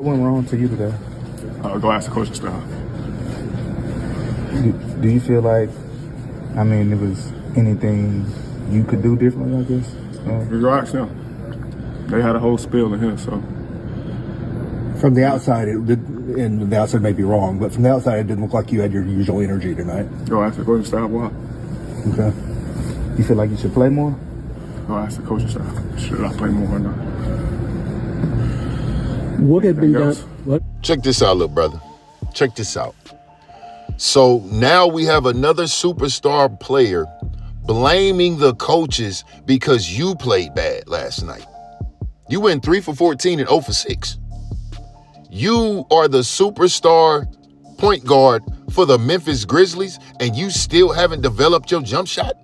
What went wrong to you today? Go ask the coaching staff. Do you feel like, there was anything you could do differently, I guess? You go ask them. They had a whole spiel in here, so. From the outside, and the outside may be wrong, but from the outside, it didn't look like you had your usual energy tonight. Go ask the coaching staff why. Okay. You feel like you should play more? Go ask the coaching staff. Should I play more or not? What had been done? What? Check this out, little brother. Check this out. So now we have another superstar player blaming the coaches because you played bad last night. You went 3 for 14 and 0 for 6. You are the superstar point guard for the Memphis Grizzlies, and you still haven't developed your jump shot?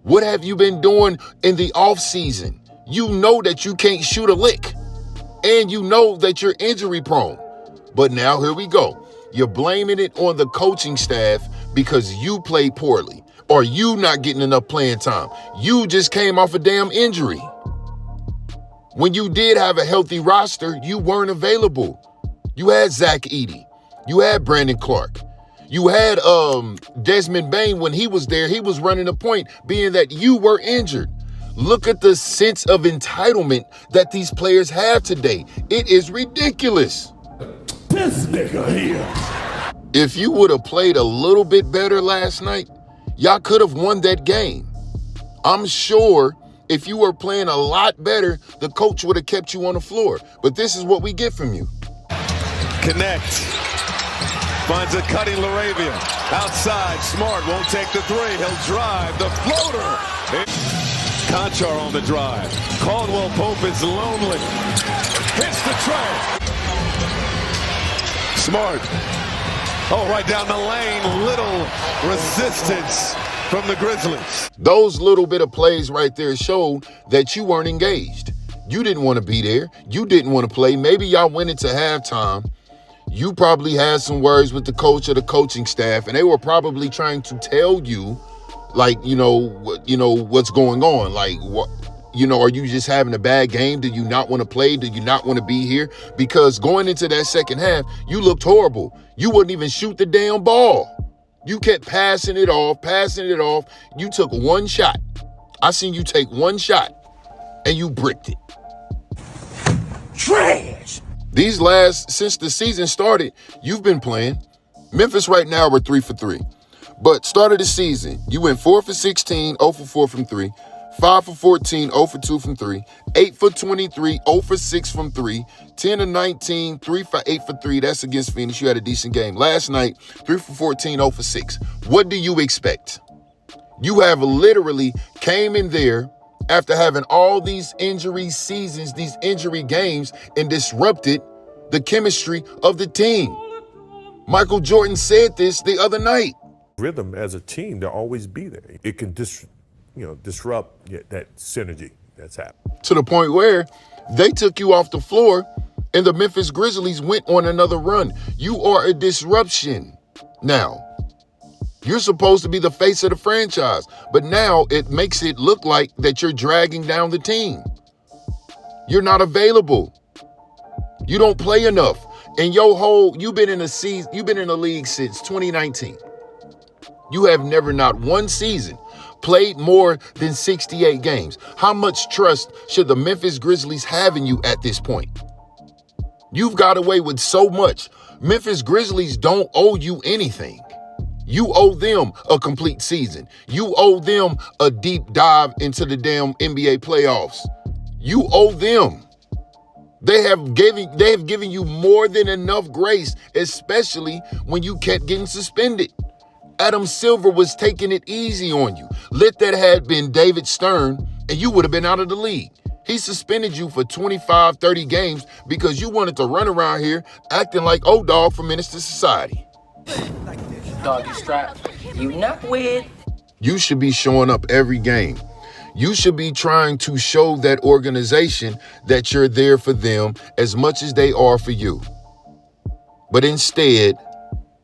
What have you been doing in the offseason? You know that you can't shoot a lick, and you know that you're injury prone. But now here we go. You're blaming it on the coaching staff because you played poorly or you not getting enough playing time. You just came off a damn injury. When you did have a healthy roster, you weren't available. You had Zach Edey. You had Brandon Clark. You had Desmond Bain. When he was there, he was running the point, being that you were injured. Look at the sense of entitlement that these players have today. It is ridiculous. This nigga here. If you would have played a little bit better last night, y'all could have won that game. I'm sure if you were playing a lot better, the coach would have kept you on the floor. But this is what we get from you. Connect. Finds a cutting Laravia. Outside, Smart won't take the three. He'll drive the floater. Conchar on the drive. Caldwell Pope is lonely. Hits the tray. Smart. Oh, right down the lane. Little resistance from the Grizzlies. Those little bit of plays right there showed that you weren't engaged. You didn't want to be there. You didn't want to play. Maybe y'all went into halftime. You probably had some words with the coach or the coaching staff, and they were probably trying to tell you, like, what's going on. Like, what, are you just having a bad game? Do you not want to play? Do you not want to be here? Because going into that second half, you looked horrible. You wouldn't even shoot the damn ball. You kept passing it off. You took one shot. I seen you take one shot, and you bricked it. Trash. Since the season started, you've been playing. Memphis right now, we're 3 for 3. But start of the season, you went 4 for 16, 0 for 4 from 3, 5 for 14, 0 for 2 from 3, 8 for 23, 0 for 6 from 3, 10 of 19, 3 for 8 for 3. That's against Phoenix. You had a decent game. Last night, 3 for 14, 0 for 6. What do you expect? You have literally came in there after having all these injury seasons, these injury games, and disrupted the chemistry of the team. Michael Jordan said this the other night. Rhythm as a team to always be there. It can disrupt that synergy that's happening. To the point where they took you off the floor and the Memphis Grizzlies went on another run. You are a disruption now. You're supposed to be the face of the franchise, but now it makes it look like that you're dragging down the team. You're not available. You don't play enough. And you've been in the league since 2019. You have never, not one season, played more than 68 games. How much trust should the Memphis Grizzlies have in you at this point? You've got away with so much. Memphis Grizzlies don't owe you anything. You owe them a complete season. You owe them a deep dive into the damn NBA playoffs. You owe them. They have given you more than enough grace, especially when you kept getting suspended. Adam Silver was taking it easy on you. Let that had been David Stern, and you would have been out of the league. He suspended you for 25, 30 games because you wanted to run around here acting like old dog from Menace to Society. Doggy strap. You not with. You should be showing up every game. You should be trying to show that organization that you're there for them as much as they are for you. But instead,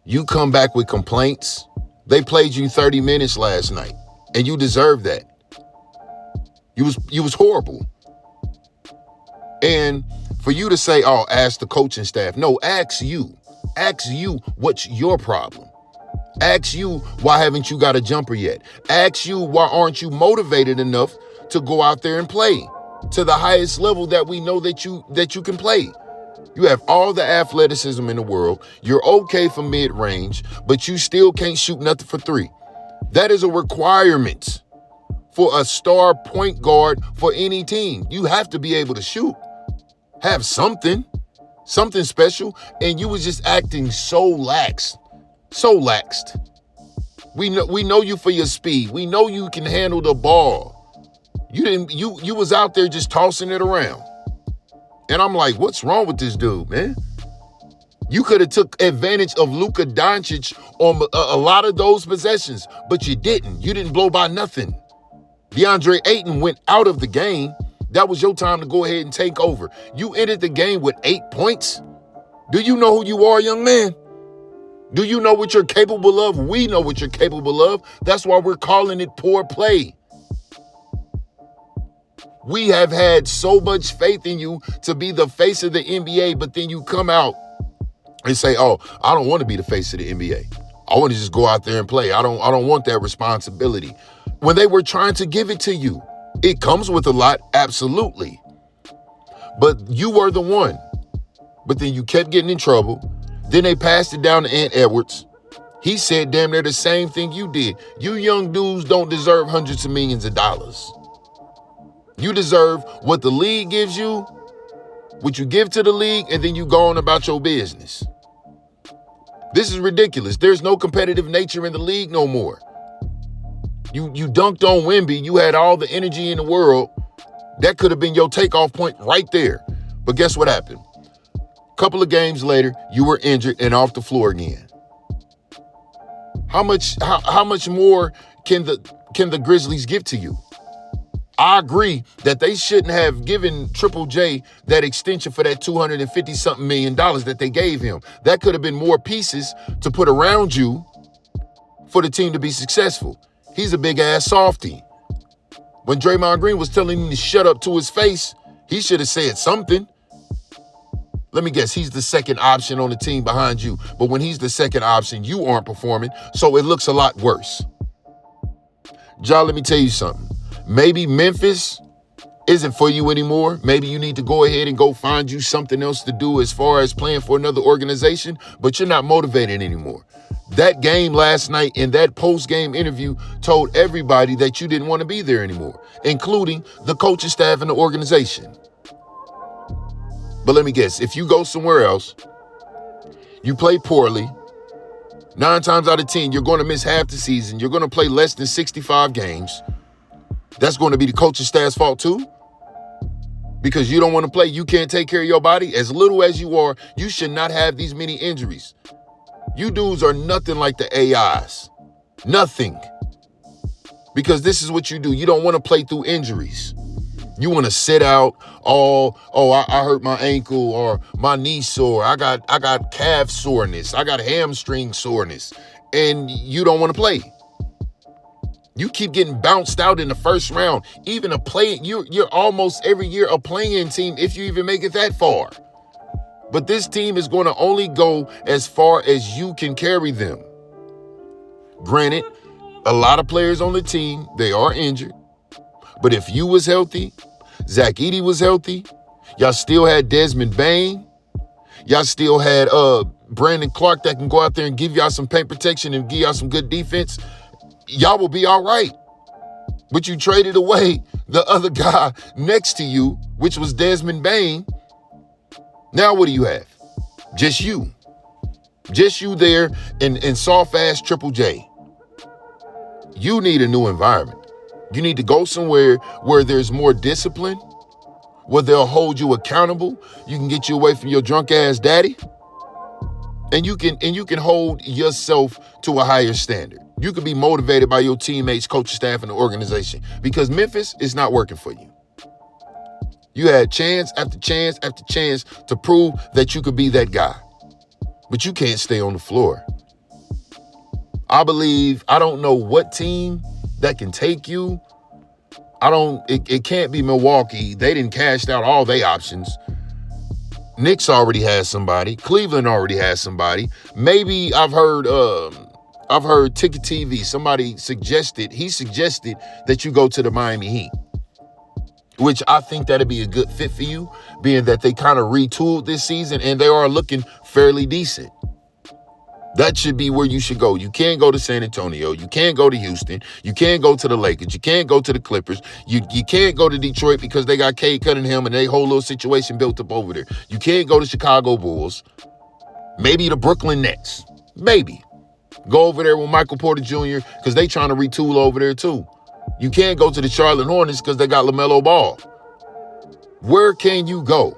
you come back with complaints. They played you 30 minutes last night, and you deserve that. You was horrible. And For you to say, oh, ask the coaching staff. No, ask you. Ask you what's your problem. Ask you why haven't you got a jumper yet. Ask you why aren't you motivated enough to go out there and play to the highest level that we know that you can play. You have all the athleticism in the world. You're okay for mid-range, but you still can't shoot nothing for three. That is a requirement for a star point guard for any team. You have to be able to shoot. Have something special, and you was just acting so laxed. We know you for your speed. We know you can handle the ball. You was out there just tossing it around. And I'm like, what's wrong with this dude, man? You could have took advantage of Luka Doncic on a lot of those possessions, but you didn't. You didn't blow by nothing. DeAndre Ayton went out of the game. That was your time to go ahead and take over. You ended the game with 8 points. Do you know who you are, young man? Do you know what you're capable of? We know what you're capable of. That's why we're calling it poor play. We have had so much faith in you to be the face of the NBA, but then you come out and say, oh, I don't want to be the face of the NBA. I want to just go out there and play. I don't want that responsibility. When they were trying to give it to you, it comes with a lot, absolutely. But you were the one. But then you kept getting in trouble. Then they passed it down to Ant Edwards. He said damn near the same thing you did. You young dudes don't deserve hundreds of millions of dollars. You deserve what the league gives you, what you give to the league, and then you go on about your business. This is ridiculous. There's no competitive nature in the league no more. You dunked on Wemby. You had all the energy in the world. That could have been your takeoff point right there. But guess what happened? A couple of games later, you were injured and off the floor again. How much more can the Grizzlies give to you? I agree that they shouldn't have given Triple J that extension for that $250-something million that they gave him. That could have been more pieces to put around you for the team to be successful. He's a big-ass softy. When Draymond Green was telling him to shut up to his face, he should have said something. Let me guess, he's the second option on the team behind you. But when he's the second option, you aren't performing, so it looks a lot worse. Ja, let me tell you something. Maybe Memphis isn't for you anymore. Maybe you need to go ahead and go find you something else to do as far as playing for another organization, but you're not motivated anymore. That game last night and that post-game interview told everybody that you didn't want to be there anymore, including the coaching staff and the organization. But let me guess, if you go somewhere else, you play poorly, 9 times out of 10, you're going to miss half the season. You're going to play less than 65 games. That's going to be the coaching staff's fault too? Because you don't want to play. You can't take care of your body. As little as you are, you should not have these many injuries. You dudes are nothing like the AIs. Nothing. Because this is what you do. You don't want to play through injuries. You want to sit out, I hurt my ankle or my knee sore. I got calf soreness. I got hamstring soreness. And you don't want to play. You keep getting bounced out in the first round. Even you're almost every year a play-in team if you even make it that far. But this team is going to only go as far as you can carry them. Granted, a lot of players on the team, they are injured. But if you was healthy, Zach Edey was healthy, y'all still had Desmond Bane, y'all still had Brandon Clark that can go out there and give y'all some paint protection and give y'all some good defense, y'all will be all right. But you traded away the other guy next to you, which was Desmond Bane. Now what do you have? Just you. Just you there and soft-ass Triple J. You need a new environment. You need to go somewhere where there's more discipline, where they'll hold you accountable. You can get you away from your drunk-ass daddy. And you can hold yourself to a higher standard. You can be motivated by your teammates, coaching staff, and the organization. Because Memphis is not working for you. You had chance after chance after chance to prove that you could be that guy. But you can't stay on the floor. I don't know what team that can take you. It can't be Milwaukee. They didn't cash out all their options. Knicks already has somebody. Cleveland already has somebody. Maybe I've heard Ticket TV. Somebody suggested that you go to the Miami Heat, which I think that'd be a good fit for you, being that they kind of retooled this season and they are looking fairly decent. That should be where you should go. You can't go to San Antonio. You can't go to Houston. You can't go to the Lakers. You can't go to the Clippers. You can't go to Detroit because they got Cade Cunningham and they whole little situation built up over there. You can't go to Chicago Bulls. Maybe the Brooklyn Nets. Maybe. Go over there with Michael Porter Jr. because they trying to retool over there too. You can't go to the Charlotte Hornets because they got LaMelo Ball. Where can you go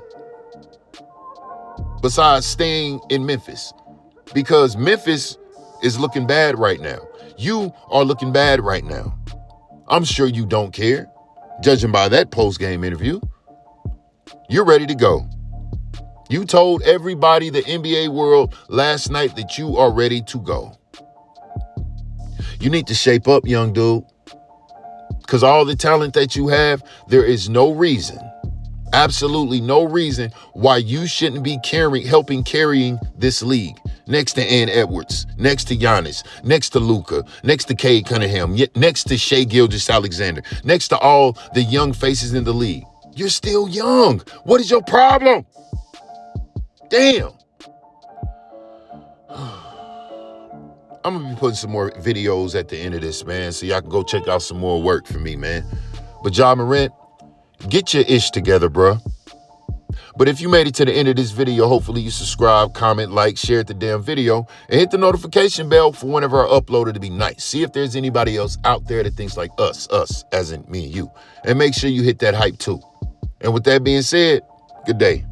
besides staying in Memphis? Because Memphis is looking bad right now. You are looking bad right now. I'm sure you don't care, judging by that post-game interview. You're ready to go. You told everybody, the NBA world, last night that you are ready to go. You need to shape up, young dude. Because all the talent that you have, there is no reason, absolutely no reason why you shouldn't be helping carrying this league. Next to Ann Edwards, next to Giannis, next to Luka, next to Cade Cunningham, next to Shai Gilgeous-Alexander, next to all the young faces in the league. You're still young. What is your problem? Damn. I'm going to be putting some more videos at the end of this, man, so y'all can go check out some more work for me, man. But Ja Morant, get your ish together, bruh. But if you made it to the end of this video, hopefully you subscribe, comment, like, share the damn video, and hit the notification bell for whenever I upload it to be nice. See if there's anybody else out there that thinks like us, as in me and you. And make sure you hit that hype too. And with that being said, good day.